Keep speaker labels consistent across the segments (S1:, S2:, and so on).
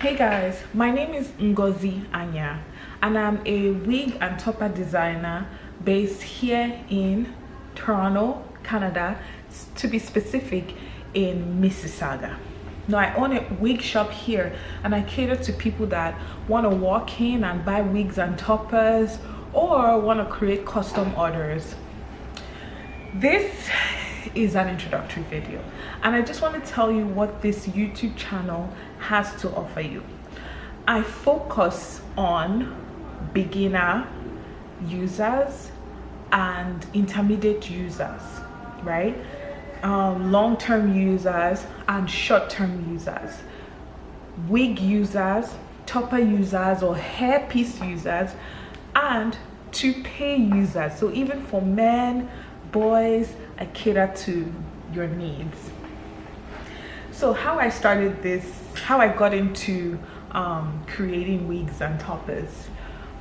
S1: Hey guys, my name is Ngozi Anya and I'm a wig and topper designer based here in Toronto, Canada, to be specific in Mississauga. Now I own a wig shop here and I cater to people that want to walk in and buy wigs and toppers or want to create custom orders. This is an introductory video and I just want to tell you what this YouTube channel has to offer you. I focus on beginner users and intermediate users, right? Long-term users and short-term users, wig users, topper users or hairpiece users, and toupee users. So even for men, boys, I cater to your needs. So how I started this, how I got into creating wigs and toppers.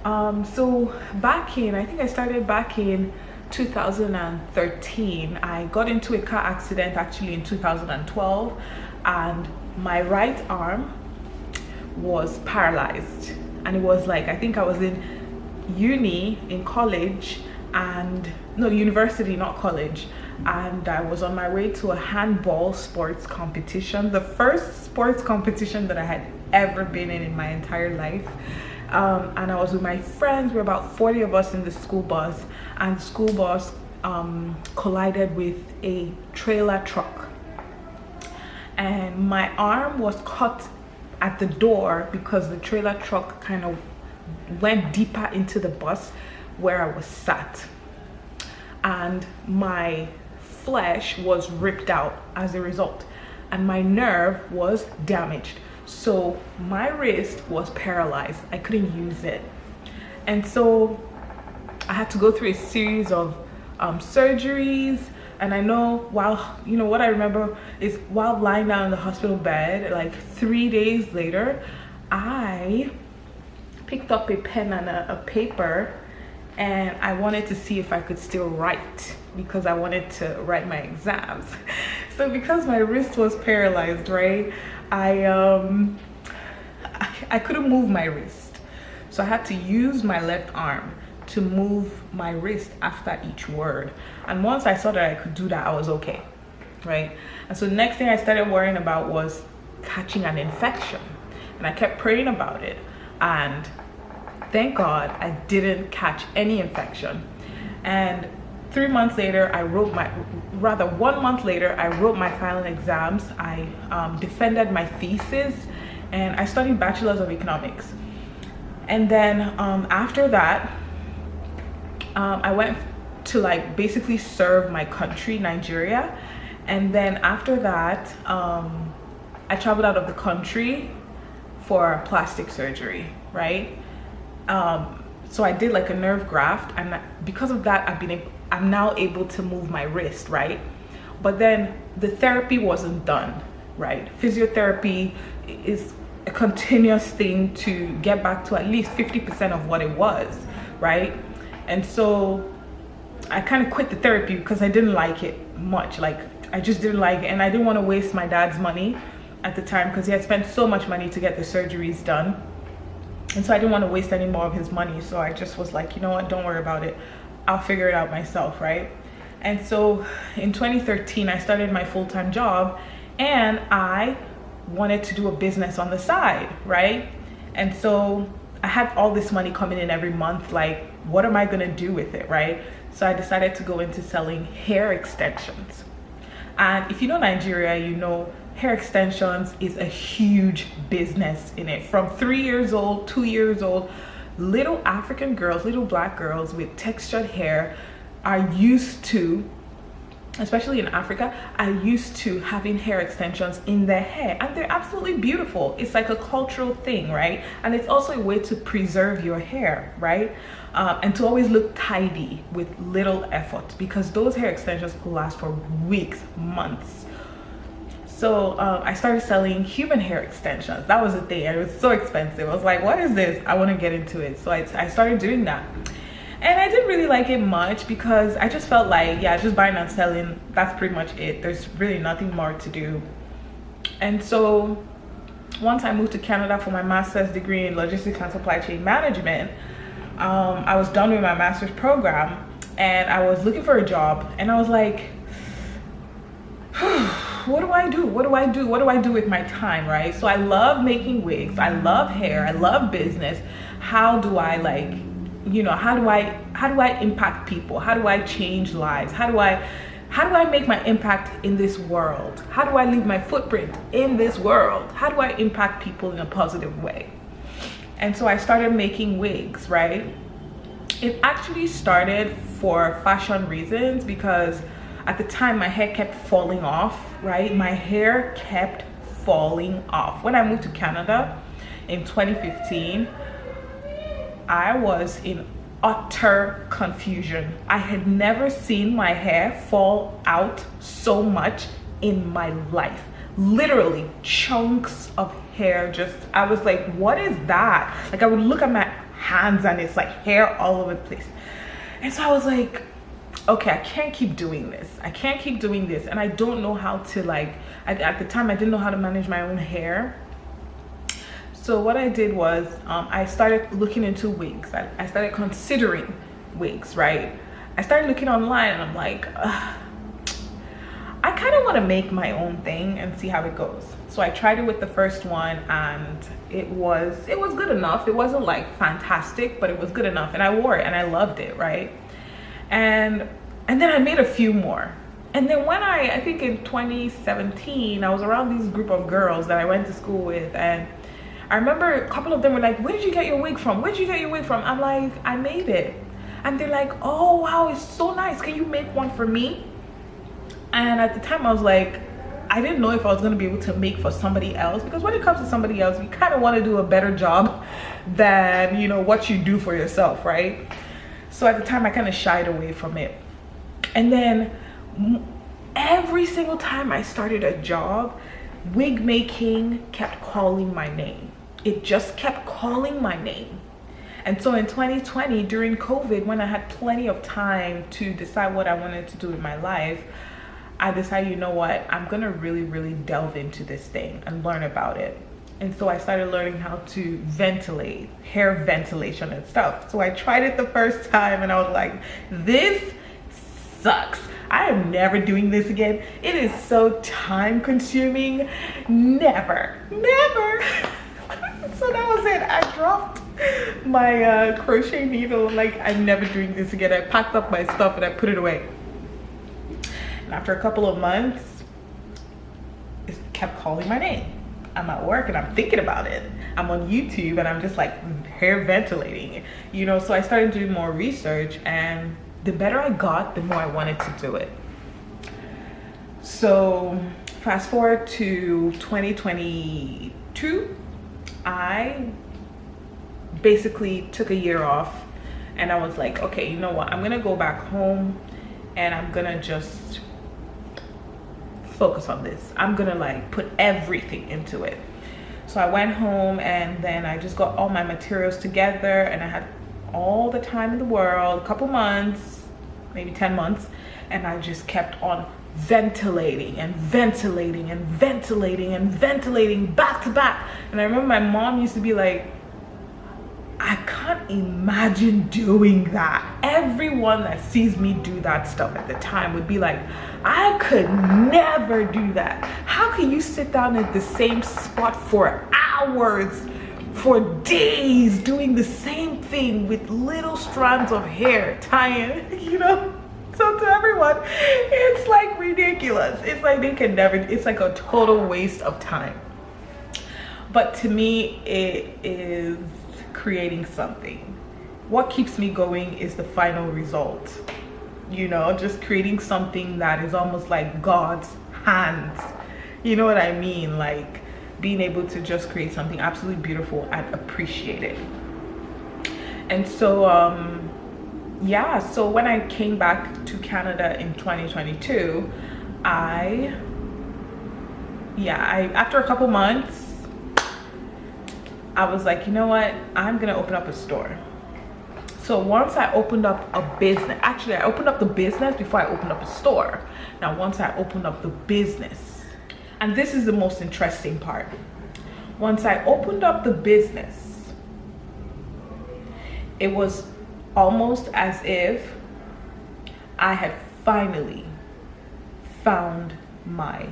S1: So I think I started back in 2013. I got into a car accident actually in 2012 and my right arm was paralyzed, and it was like, I think I was in college, and no, university, not college, and I was on my way to a handball sports competition, the first sports competition that I had ever been in my entire life. And I was with my friends. We were about 40 of us in the school bus, and the school bus collided with a trailer truck, and my arm was caught at the door because the trailer truck kind of went deeper into the bus where I was sat, and my flesh was ripped out as a result, and my nerve was damaged. So my wrist was paralyzed. I couldn't use it, and so I had to go through a series of surgeries. And I know, what I remember is while lying down in the hospital bed, like 3 days later, I picked up a pen and a paper, and I wanted to see if I could still write because I wanted to write my exams. So because my wrist was paralyzed, right, I couldn't move my wrist. So I had to use my left arm to move my wrist after each word. And once I saw that I could do that, I was okay, right? And so the next thing I started worrying about was catching an infection. And I kept praying about it. And thank God I didn't catch any infection. And 1 month later, I wrote my final exams. I defended my thesis, and I studied Bachelor's of Economics. And then after that, I went to basically serve my country, Nigeria. And then after that, I traveled out of the country for plastic surgery, right? So I did a nerve graft, and because of that, I'm now able to move my wrist, right? But then the therapy wasn't done, right? Physiotherapy is a continuous thing to get back to at least 50% of what it was, right? And so I kind of quit the therapy because I didn't like it much. I just didn't like it, and I didn't want to waste my dad's money at the time because he had spent so much money to get the surgeries done. And so I didn't want to waste any more of his money. So I just was like, you know what, don't worry about it. I'll figure it out myself, right? And so in 2013, I started my full-time job, and I wanted to do a business on the side, right? And so I had all this money coming in every month. What am I gonna do with it, right? So I decided to go into selling hair extensions. And if you know Nigeria, you know hair extensions is a huge business in it. From 3 years old, 2 years old, little African girls, little black girls with textured hair are used to, especially in Africa, are used to having hair extensions in their hair, and they're absolutely beautiful. It's like a cultural thing, right? And it's also a way to preserve your hair, right? And to always look tidy with little effort, because those hair extensions could last for weeks, months. So I started selling human hair extensions. That was the thing, and it was so expensive. I was like, what is this? I want to get into it. So I started doing that. And I didn't really like it much because I just felt like, yeah, just buying and selling, that's pretty much it. There's really nothing more to do. And so once I moved to Canada for my master's degree in logistics and supply chain management, I was done with my master's program and I was looking for a job, and I was like, what do I do? What do I do? What do I do with my time, right? So I love making wigs, I love hair, I love business. How do I, like, you know, how do I impact people? How do I change lives? How do I make my impact in this world? How do I leave my footprint in this world? How do I impact people in a positive way? And so I started making wigs, right? It actually started for fashion reasons, because at the time my hair kept falling off, right? My hair kept falling off. When I moved to Canada in 2015, I was in utter confusion. I had never seen my hair fall out so much in my life. Literally chunks of hair, just, I was like, what is that? Like, I would look at my hands and it's like hair all over the place. And so I was like, okay, I can't keep doing this. I can't keep doing this. And I don't know how to, like, at the time I didn't know how to manage my own hair. So what I did was I started looking into wigs. I started considering wigs, right? I started looking online and I'm like, I kind of want to make my own thing and see how it goes. So I tried it with the first one, and it was good enough. It wasn't like fantastic, but it was good enough, and I wore it and I loved it, right? And then I made a few more. And then when I think in 2017, I was around this group of girls that I went to school with, and I remember a couple of them were like, where did you get your wig from? Where did you get your wig from? I'm like, I made it. And they're like, oh wow, it's so nice. Can you make one for me? And at the time I was like, I didn't know if I was going to be able to make for somebody else, because when it comes to somebody else, you kind of want to do a better job than, you know, what you do for yourself, right? So at the time I kind of shied away from it. And then every single time I started a job, wig making kept calling my name. It just kept calling my name. And so in 2020, during COVID, when I had plenty of time to decide what I wanted to do in my life, I decided, you know what, I'm gonna really delve into this thing and learn about it. And so I started learning how to ventilate, hair ventilation and stuff. So I tried it the first time and I was like, this sucks. I am never doing this again. It is so time consuming. Never. So that was it. I dropped my crochet needle. Like, I'm never doing this again. I packed up my stuff and I put it away. And after a couple of months, it kept calling my name. I'm at work and I'm thinking about it. I'm on YouTube and I'm just like hair ventilating, you know. So I started doing more research, and the better I got, the more I wanted to do it. So fast forward to 2022, I basically took a year off, and I was like, okay, you know what, I'm gonna go back home and I'm gonna just focus on this. I'm gonna like put everything into it. So I went home and then I just got all my materials together, and I had all the time in the world, a couple months, maybe 10 months, and I just kept on ventilating and ventilating and ventilating and ventilating back to back. And I remember my mom used to be like, I can't imagine doing that. Everyone that sees me do that stuff at the time would be like, I could never do that. How can you sit down at the same spot for hours, for days, doing the same thing with little strands of hair tying, you know? So to everyone, it's like ridiculous. It's like they can never, it's like a total waste of time. But to me, it is creating something. What keeps me going is the final result, you know, just creating something that is almost like God's hands, you know what I mean? Like being able to just create something absolutely beautiful and appreciate it. And so yeah, so when I came back to Canada in 2022, after a couple months, I was like, you know what, I'm gonna open up a store. So once I opened up a business, actually I opened up the business before I opened up a store. Now once I opened up the business, and this is the most interesting part. Once I opened up the business, it was almost as if I had finally found my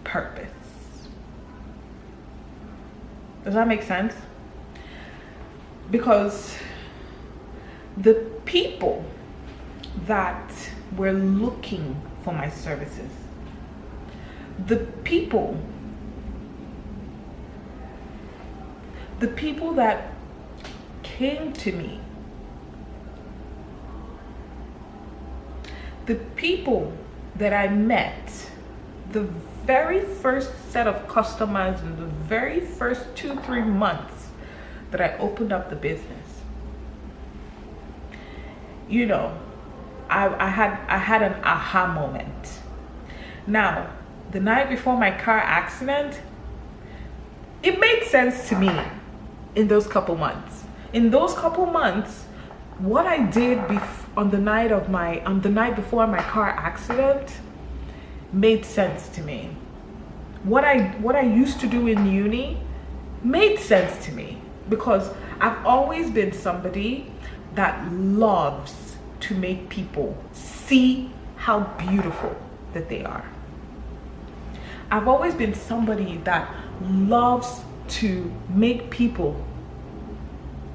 S1: purpose. Does that make sense? Because the people that were looking for my services, the people that came to me, the people that I met, the very first set of customers in the very first 2-3 months that I opened up the business, you know, I had an aha moment. Now, the night before my car accident, it made sense to me in those couple months. In those couple months, what I did on the night before my car accident made sense to me. What I used to do in uni made sense to me, because I've always been somebody that loves to make people see how beautiful that they are. I've always been somebody that loves to make people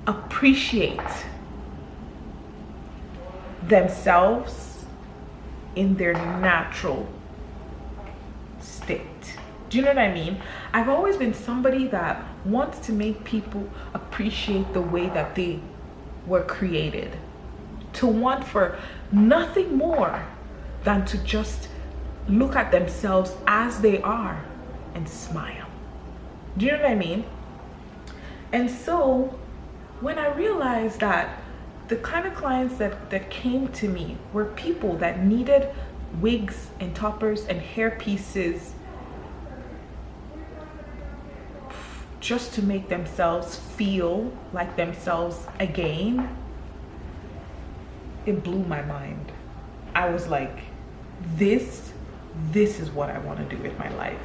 S1: appreciate themselves in their natural state. Do you know what I mean? I've always been somebody that wants to make people appreciate the way that they were created, to want for nothing more than to just look at themselves as they are and smile. Do you know what I mean? And so when I realized that the kind of clients that came to me were people that needed wigs and toppers and hair pieces just to make themselves feel like themselves again, it blew my mind. I was like, this is what I want to do with my life.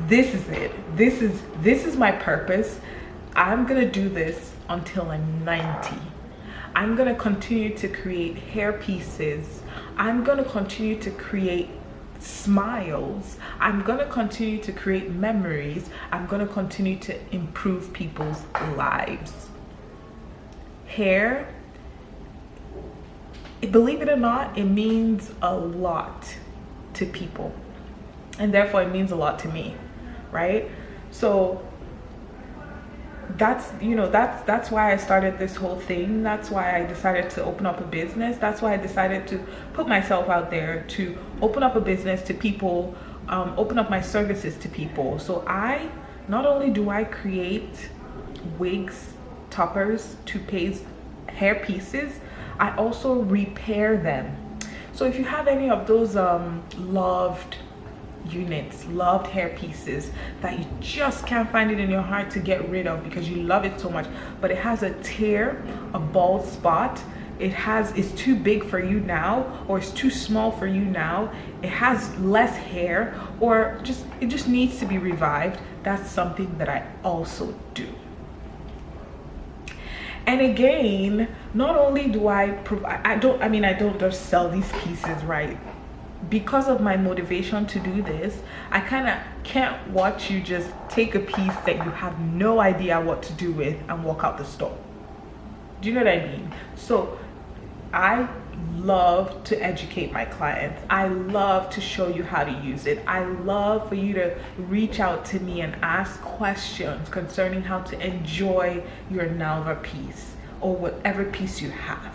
S1: This is it. This is my purpose. I'm gonna do this until I'm 90. I'm gonna continue to create hair pieces. I'm gonna continue to create smiles. I'm gonna continue to create memories. I'm gonna continue to improve people's lives. Hair, believe it or not, it means a lot to people, and therefore it means a lot to me, right? So that's why I started this whole thing. That's why I decided to open up a business. That's why I decided to put myself out there, to open up a business to people, open up my services to people. So not only do I create wigs, toppers, toupees, hair pieces, I also repair them. So if you have any of those loved units, loved hair pieces that you just can't find it in your heart to get rid of because you love it so much, but it has a tear, a bald spot, it's too big for you now, or it's too small for you now, it has less hair, or it just needs to be revived, that's something that I also do. And again, not only do I provide, I don't just sell these pieces, right? Because of my motivation to do this, I kind of can't watch you just take a piece that you have no idea what to do with and walk out the store. Do you know what I mean? So I love to educate my clients. I love to show you how to use it. I love for you to reach out to me and ask questions concerning how to enjoy your Nalva piece or whatever piece you have.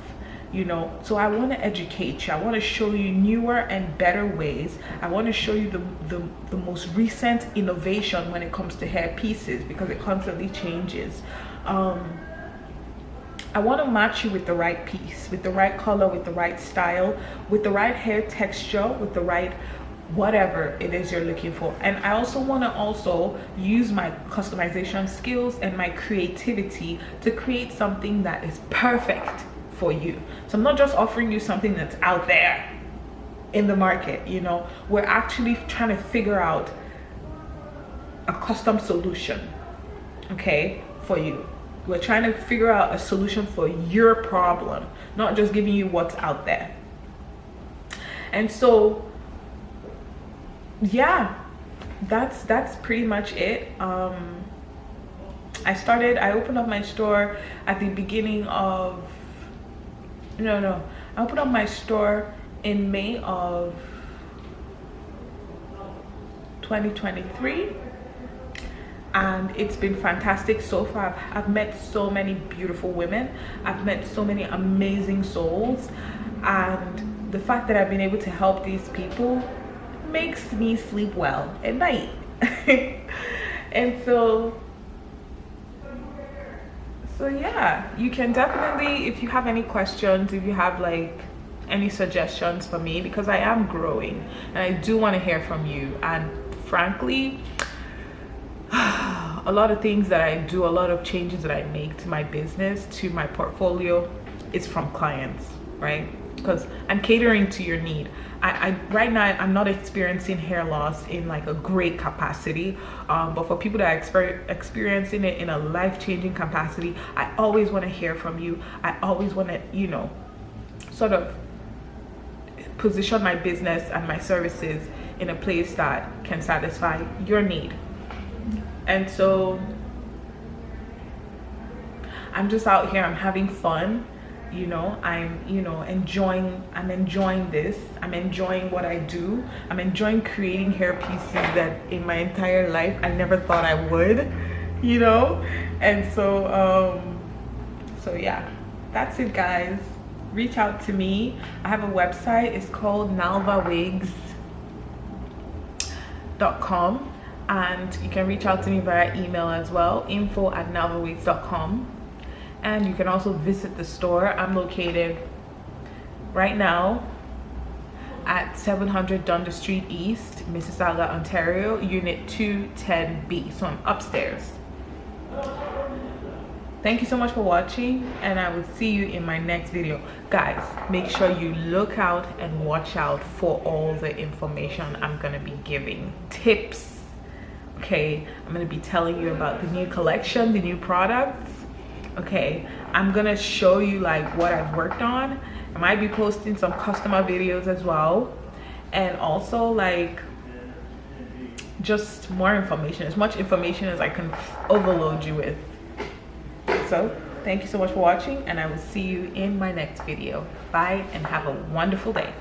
S1: So I want to educate you. I want to show you newer and better ways. I want to show you the most recent innovation when it comes to hair pieces, because it constantly changes. I want to match you with the right piece, with the right color, with the right style, with the right hair texture, with the right whatever it is you're looking for. And I also want to use my customization skills and my creativity to create something that is perfect for you. So I'm not just offering you something that's out there in the market. We're actually trying to figure out a custom solution okay, for you. We're trying to figure out a solution for your problem, not just giving you what's out there. And so yeah, that's pretty much it. I opened up my store at the beginning of I opened up my store in May of 2023, and it's been fantastic so far. I've met so many beautiful women, I've met so many amazing souls, and the fact that I've been able to help these people makes me sleep well at night. And so yeah, you can definitely, if you have any questions, if you have like any suggestions for me, because I am growing and I do want to hear from you. And frankly, a lot of things that I do, a lot of changes that I make to my business, to my portfolio, is from clients, right? Because I'm catering to your need. I right now I'm not experiencing hair loss in like a great capacity, but for people that are experiencing it in a life-changing capacity, I always want to hear from you. I always want to, sort of position my business and my services in a place that can satisfy your need. And so I'm just out here, I'm having fun. I'm enjoying this. I'm enjoying what I do. I'm enjoying creating hair pieces that in my entire life I never thought I would, and so yeah, that's it, guys. Reach out to me. I have a website. It's called nalvawigs.com, and you can reach out to me via email as well, info@nalvawigs.com. And you can also visit the store. I'm located right now at 700 Dundas Street East, Mississauga, Ontario, Unit 210B. So I'm upstairs. Thank you so much for watching, and I will see you in my next video. Guys, make sure you look out and watch out for all the information I'm gonna be giving. Tips, okay? I'm gonna be telling you about the new collection, the new products. Okay, I'm gonna show you like what I've worked on. I might be posting some customer videos as well, and also like just more information, as much information as I can overload you with. So thank you so much for watching, and I will see you in my next video. Bye, and have a wonderful day.